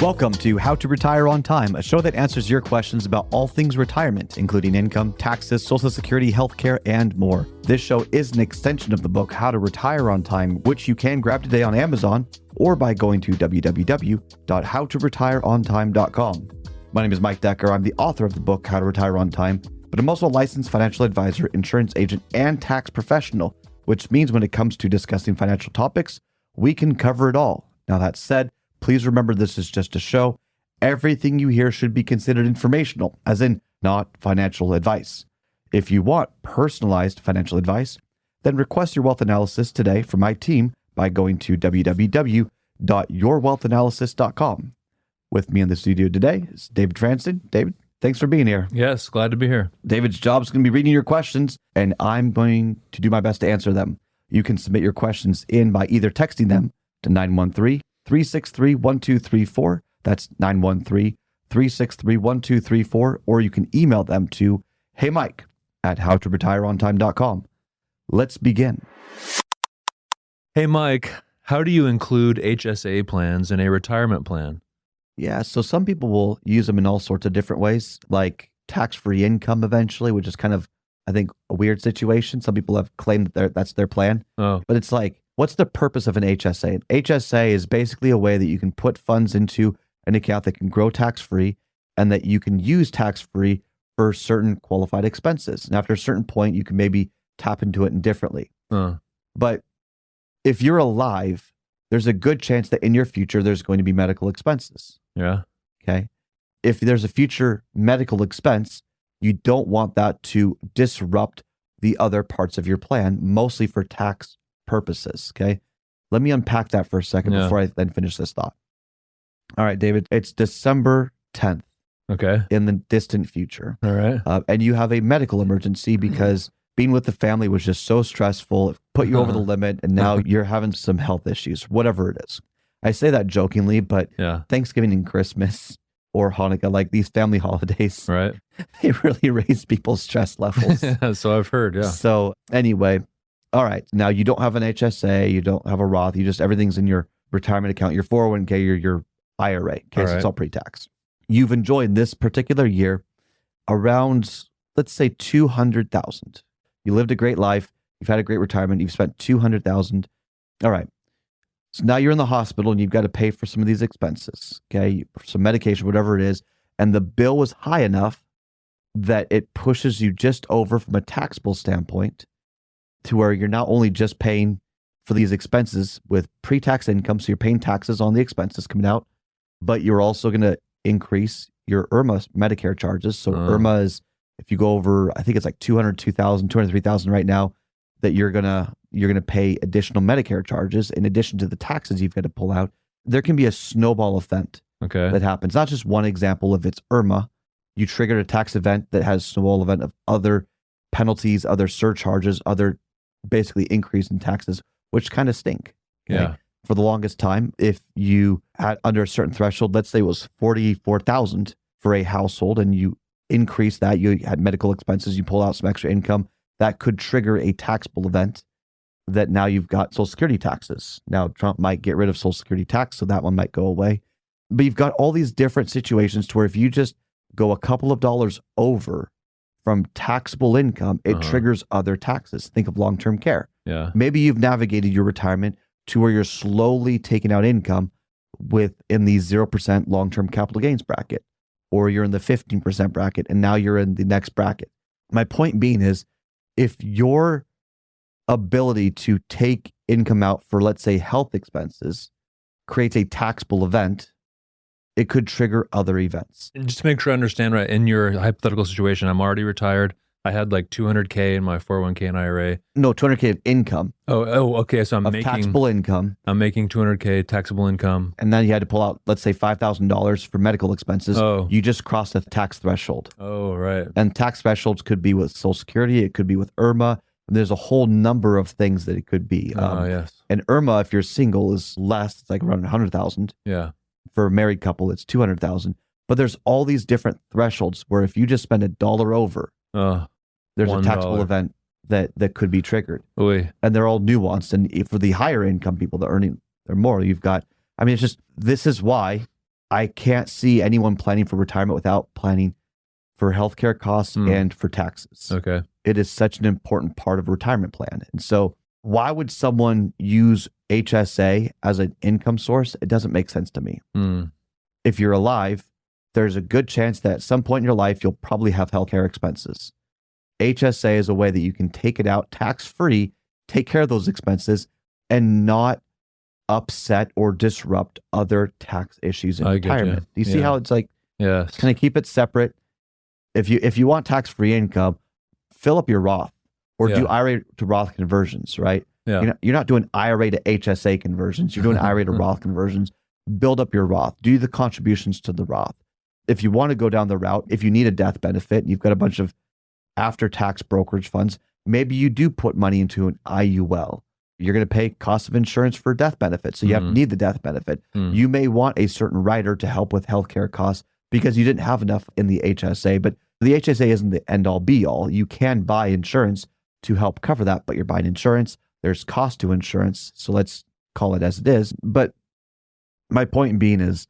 Welcome to How to Retire on Time, a show that answers your questions about all things retirement, including income, taxes, Social Security, healthcare, and more. This show is an extension of the book How to Retire on Time, which you can grab today on Amazon or by going to www.howtoretireontime.com. My name is Mike Decker. I'm the author of the book How to Retire on Time, but I'm also a licensed financial advisor, insurance agent, and tax professional, which means when it comes to discussing financial topics, we can cover it all. Now, that said, please remember this is just a show. Everything you hear should be considered informational, as in not financial advice. If you want personalized financial advice, then request your wealth analysis today from my team by going to www.yourwealthanalysis.com. With me in the studio today is David Franson. David, thanks for being here. Yes, glad to be here. David's job is going to be reading your questions, and I'm going to do my best to answer them. You can submit your questions in by either texting them to 913-363-1234. That's 913-363-1234. Or you can email them to heymike@howtoretireontime.com. Let's begin. Hey, Mike, how do you include HSA plans in a retirement plan? Yeah, so some people will use them in all sorts of different ways, like tax-free income eventually, which is kind of, I think, a weird situation. Some people have claimed that that's their plan. Oh, But it's like, what's the purpose of an HSA? An HSA is basically a way that you can put funds into an account that can grow tax-free and that you can use tax-free for certain qualified expenses. And after a certain point, you can maybe tap into it indifferently. But if you're alive, there's a good chance that in your future, there's going to be medical expenses. yeah. Okay. If there's a future medical expense, you don't want that to disrupt the other parts of your plan, mostly for tax purposes. Okay. Let me unpack that for a second before I then finish this thought. All right, David, it's December 10th Okay. in the distant future. All right. And you have a medical emergency because being with the family was just so stressful. It put you over the limit, and now you're having some health issues, whatever it is. I say that jokingly, but Yeah. Thanksgiving and Christmas or Hanukkah, like these family holidays, Right. they really raise people's stress levels. Yeah, so I've heard. Yeah. So anyway, all right. Now you don't have an HSA, you don't have a Roth, everything's in your retirement account, your 401k, your IRA. Okay, so it's all pre-tax. You've enjoyed this particular year around, let's say, $200,000. You lived a great life. You've had a great retirement. You've spent $200,000. All right. So now you're in the hospital and you've got to pay for some of these expenses. Okay, some medication, whatever it is, and the bill was high enough that it pushes you just over from a taxable standpoint to where you're not only just paying for these expenses with pre-tax income, so you're paying taxes on the expenses coming out, but you're also going to increase your IRMA Medicare charges. So IRMA is, if you go over, I think it's like $202,000, $203,000 right now, that you're gonna pay additional Medicare charges in addition to the taxes you've got to pull out. There can be a snowball effect that happens. Not just one example of it's IRMA. You triggered a tax event that has a snowball event of other penalties, other surcharges, other basically increase in taxes, which kind of stink. Okay? Yeah. For the longest time, if you had under a certain threshold, let's say it was $44,000 for a household, and you increase that, you had medical expenses, you pull out some extra income, that could trigger a taxable event that now you've got Social Security taxes. Now, Trump might get rid of Social Security tax, so that one might go away. But you've got all these different situations to where if you just go a couple of dollars over from taxable income, it triggers other taxes. Think of long-term care. Yeah. Maybe you've navigated your retirement to where you're slowly taking out income within the 0% long-term capital gains bracket, or you're in the 15% bracket, and now you're in the next bracket. My point being is, if your ability to take income out for, let's say, health expenses creates a taxable event, it could trigger other events. And just to make sure I understand right, in your hypothetical situation, I'm already retired. I had like $200K in my 401k and IRA. No, $200K of income. Oh, okay. So I'm making taxable income. I'm making $200K taxable income. And then you had to pull out, let's say, $5,000 for medical expenses. Oh. You just crossed the tax threshold. Oh, right. And tax thresholds could be with Social Security. It could be with IRMA. There's a whole number of things that it could be. Yes. And IRMA, if you're single, is less. It's like around 100,000. Yeah. For a married couple, it's 200,000. But there's all these different thresholds where if you just spend $1 over, there's a taxable event that could be triggered. Oy. And they're all nuanced. And for the higher income people that are earning they're more, you've got, I mean, it's just, this is why I can't see anyone planning for retirement without planning for healthcare costs and for taxes. Okay. It is such an important part of a retirement plan. And so why would someone use HSA as an income source? It doesn't make sense to me. If you're alive, there's a good chance that at some point in your life, you'll probably have healthcare expenses. HSA is a way that you can take it out tax-free, take care of those expenses, and not upset or disrupt other tax issues in retirement. Do you see how it's like, can I keep it separate? If you want tax-free income, fill up your Roth or do IRA to Roth conversions, right? You're not doing IRA to HSA conversions. You're doing IRA to Roth conversions. Build up your Roth. Do the contributions to the Roth. If you want to go down the route, if you need a death benefit, you've got a bunch of after-tax brokerage funds, maybe you do put money into an IUL. You're going to pay cost of insurance for death benefits, so you have to need the death benefit. You may want a certain rider to help with healthcare costs because you didn't have enough in the HSA, but the HSA isn't the end-all be-all. You can buy insurance to help cover that, but you're buying insurance. There's cost to insurance, so let's call it as it is. But my point being is,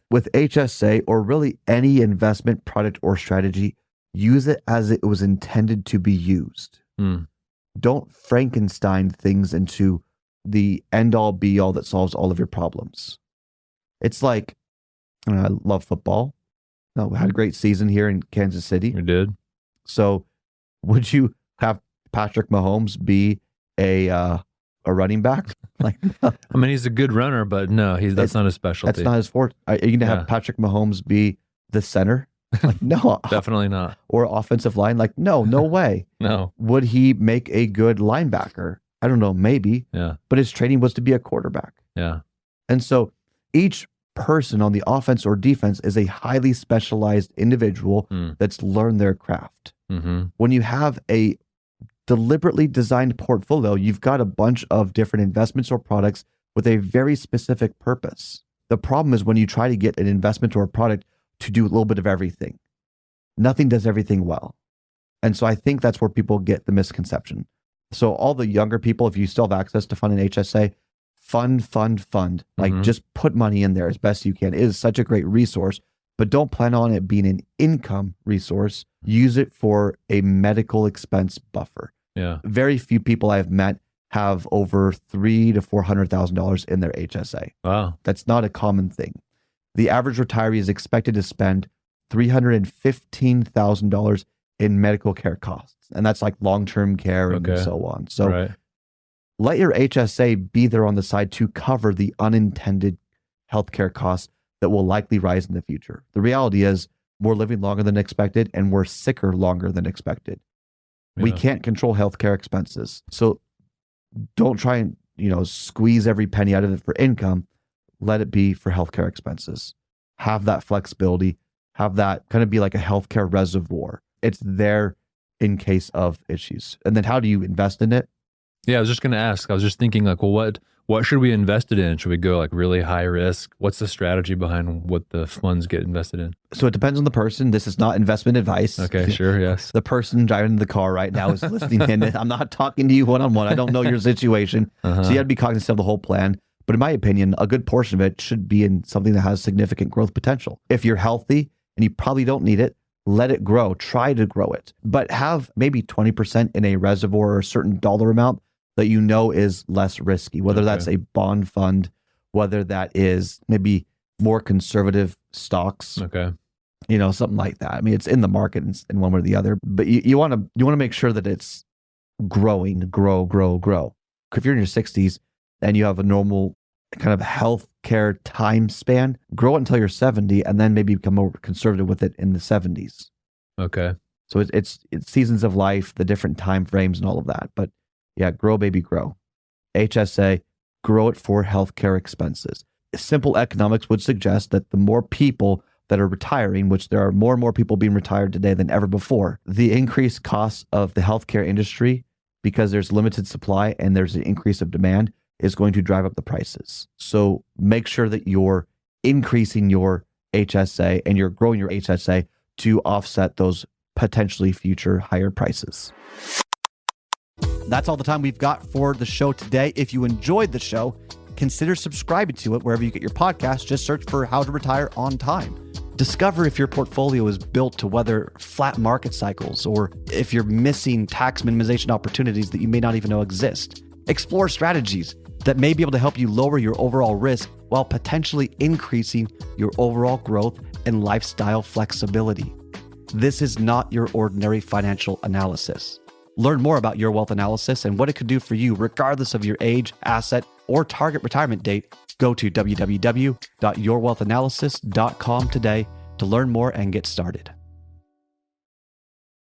with HSA or really any investment product or strategy, use it as it was intended to be used. Don't Frankenstein things into the end-all be-all that solves all of your problems. It's like, I love football. We had a great season here in Kansas City. We did. So would you have Patrick Mahomes be a running back? Like, I mean, he's a good runner, but no, that's not his specialty. That's not his forte. Are you going to have Patrick Mahomes be the center? Like, no. Definitely not. Or offensive line? Like, no way. No. Would he make a good linebacker? I don't know, maybe. Yeah. But his training was to be a quarterback. Yeah. And so each person on the offense or defense is a highly specialized individual that's learned their craft. When you have a deliberately designed portfolio, you've got a bunch of different investments or products with a very specific purpose. The problem is when you try to get an investment or a product to do a little bit of everything. Nothing does everything well. And so I think that's where people get the misconception. So all the younger people, if you still have access to fund an HSA, fund. Like, just put money in there as best you can. It is such a great resource, but don't plan on it being an income resource. Use it for a medical expense buffer. Yeah. Very few people I've met have over $300,000 to $400,000 in their HSA. Wow. That's not a common thing. The average retiree is expected to spend $315,000 in medical care costs. And that's like long-term care and so on. So let your HSA be there on the side to cover the unintended healthcare costs that will likely rise in the future. The reality is we're living longer than expected and we're sicker longer than expected. We can't control healthcare expenses. So don't try and, squeeze every penny out of it for income. Let it be for healthcare expenses. Have that flexibility. Have that kind of be like a healthcare reservoir. It's there in case of issues. And then how do you invest in it? Yeah, I was just going to ask. I was just thinking like, well, what should we invest it in? Should we go like really high risk? What's the strategy behind what the funds get invested in? So it depends on the person. This is not investment advice. Okay, sure, yes. The person driving the car right now is listening in. I'm not talking to you one-on-one. I don't know your situation. So you have to be cognizant of the whole plan. But in my opinion, a good portion of it should be in something that has significant growth potential. If you're healthy and you probably don't need it, let it grow. Try to grow it. But have maybe 20% in a reservoir or a certain dollar amount that you know is less risky, whether that's a bond fund, whether that is maybe more conservative stocks, something like that. I mean, it's in the market in one way or the other, but you want to make sure that it's growing, grow. If you're in your 60s and you have a normal kind of healthcare time span, grow it until you're 70 and then maybe become more conservative with it in the 70s. Okay. So it's seasons of life, the different time frames and all of that. But yeah, grow, baby, grow. HSA, grow it for healthcare expenses. Simple economics would suggest that the more people that are retiring, which there are more and more people being retired today than ever before, the increased costs of the healthcare industry, because there's limited supply and there's an increase of demand, is going to drive up the prices. So make sure that you're increasing your HSA and you're growing your HSA to offset those potentially future higher prices. That's all the time we've got for the show today. If you enjoyed the show, consider subscribing to it wherever you get your podcasts. Just search for How to Retire on Time. Discover if your portfolio is built to weather flat market cycles or if you're missing tax minimization opportunities that you may not even know exist. Explore strategies that may be able to help you lower your overall risk while potentially increasing your overall growth and lifestyle flexibility. This is not your ordinary financial analysis. Learn more about Your Wealth Analysis and what it could do for you regardless of your age, asset, or target retirement date. Go to www.yourwealthanalysis.com today to learn more and get started.